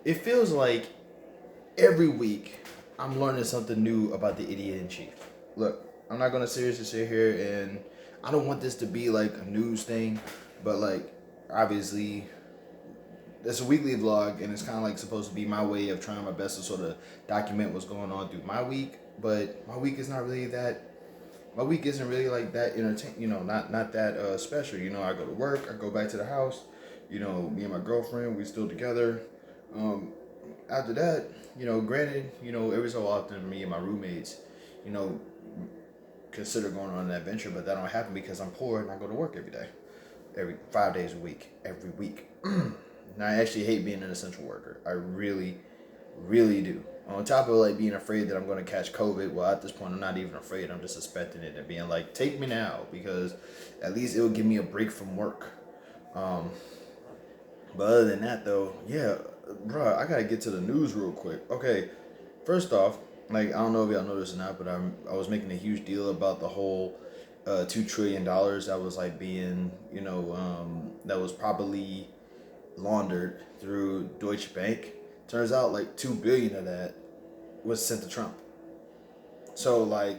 it feels like every week I'm learning something new about the idiot in chief. Look, I'm not gonna seriously sit here and I don't want this to be like a news thing, but like obviously it's a weekly vlog and it's kind of like supposed to be my way of trying my best to sort of document what's going on through my week. But my week is not really that. My week isn't really like that entertain. Not that special. I go to work. I go back to the house. Me and my girlfriend, we still together. Um, After that, granted, every so often, me and my roommates, you know, consider going on an adventure, but that don't happen because I'm poor and I go to work every day, every 5 days a week, every week. And I actually hate being an essential worker. I really, really do. On top of like being afraid that I'm going to catch COVID, well, at this point, I'm not even afraid. I'm just suspecting it and being like, take me now because at least it will give me a break from work. Um, but other than that, though, yeah, bro, I gotta get to the news real quick. Okay, first off, like I don't know if y'all noticed or not, but I was making a huge deal about the whole $2 trillion that was like being that was probably laundered through Deutsche Bank. Turns out like 2 billion of that was sent to Trump. So like,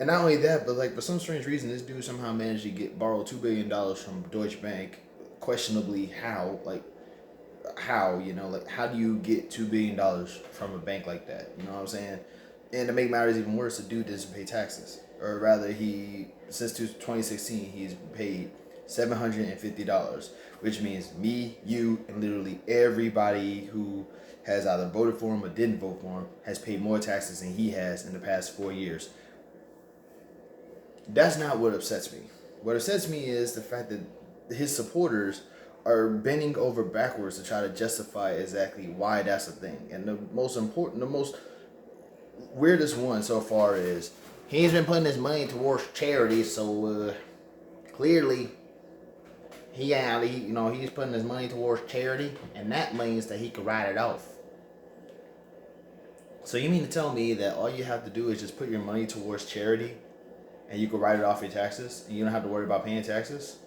and not only that, but like for some strange reason, this dude somehow managed to get borrow $2 billion from Deutsche Bank. Questionably, how? Like, how? Like how do you get $2 billion from a bank like that? You know what I'm saying? And to make matters even worse, the dude doesn't pay taxes, or rather, he since 2016 he's paid $750, which means me, you, and literally everybody who has either voted for him or didn't vote for him has paid more taxes than he has in the past 4 years. That's not what upsets me. What upsets me is the fact that his supporters are bending over backwards to try to justify exactly why that's a thing. And the most weirdest one so far is he's been putting his money towards charity, so clearly he's putting his money towards charity, and that means that he could write it off. So you mean to tell me that all you have to do is just put your money towards charity and you can write it off your taxes and you don't have to worry about paying taxes?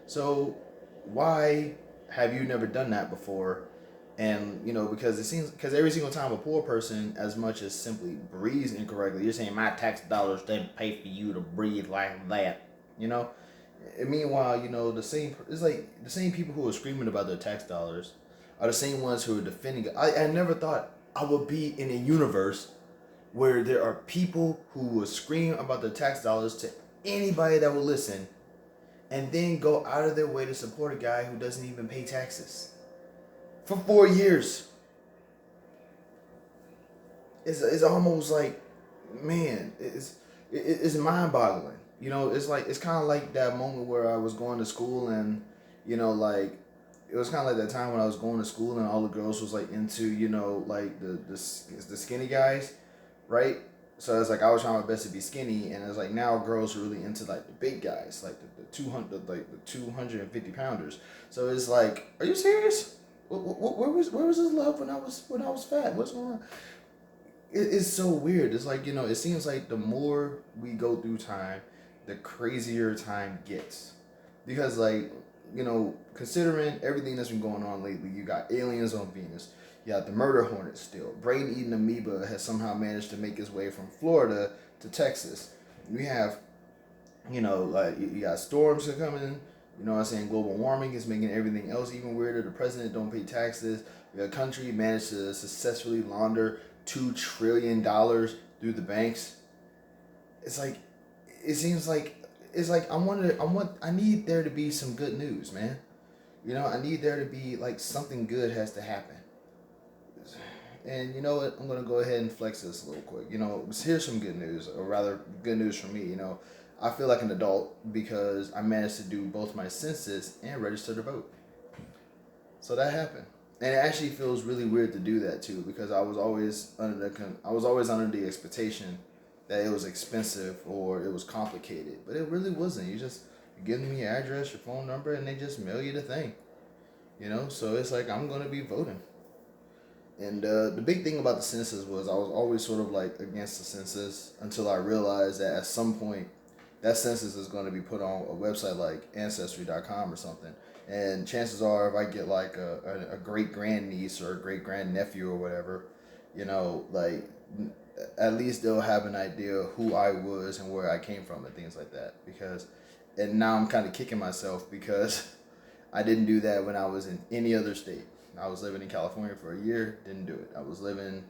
So why have you never done that before? And because every single time a poor person, as much as simply breathes incorrectly, you're saying my tax dollars didn't pay for you to breathe like that. You know. And meanwhile, it's like the same people who are screaming about their tax dollars are the same ones who are defending it. I never thought I would be in a universe where there are people who will scream about their tax dollars to anybody that will listen, and then go out of their way to support a guy who doesn't even pay taxes for 4 years. It's almost like, man, it's mind boggling. It's kind of like that moment where I was going to school and like it was kind of like that time when I was going to school and all the girls was like into like the skinny guys, right? So it's like I was trying my best to be skinny, and it's like now girls are really into like the big guys, like the 200, like the 250 pounders. So it's like, are you serious? Where was this love when I was fat? What's going on? It's so weird. It's like it seems like the more we go through time, the crazier time gets, because like considering everything that's been going on lately, you got aliens on Venus. You got the murder hornet still. Brain eating amoeba has somehow managed to make its way from Florida to Texas. We have, like you got storms coming. You know what I'm saying? Global warming is making everything else even weirder. The president don't pay taxes. The country managed to successfully launder $2 trillion through the banks. It's like, it seems like it's like I need there to be some good news, man. I need there to be like something good has to happen. And you know what? I'm gonna go ahead and flex this a little quick. Here's some good news, or rather, good news for me. I feel like an adult because I managed to do both my census and register to vote. So that happened, and it actually feels really weird to do that too because I was always under the expectation that it was expensive or it was complicated, but it really wasn't. You just give them your address, your phone number, and they just mail you the thing. So it's like I'm gonna be voting. And the big thing about the census was I was always sort of like against the census until I realized that at some point that census is going to be put on a website like Ancestry.com or something. And chances are, if I get like a great grandniece or a great grandnephew or whatever, you know, like at least they'll have an idea of who I was and where I came from and things like that. Because, and now I'm kind of kicking myself because I didn't do that when I was in any other state. I was living in California for a year, didn't do it. I was living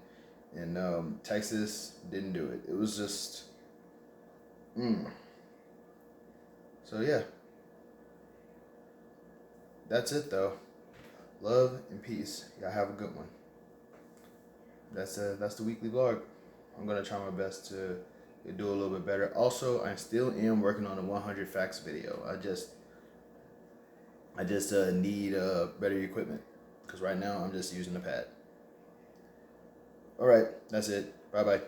in Texas, didn't do it. It was just, so yeah, that's it though. Love and peace. Y'all have a good one. That's the weekly vlog. I'm gonna try my best to do a little bit better. Also, I still am working on a 100 facts video. I just need better equipment because right now I'm just using the pad. All right, that's it. Bye bye.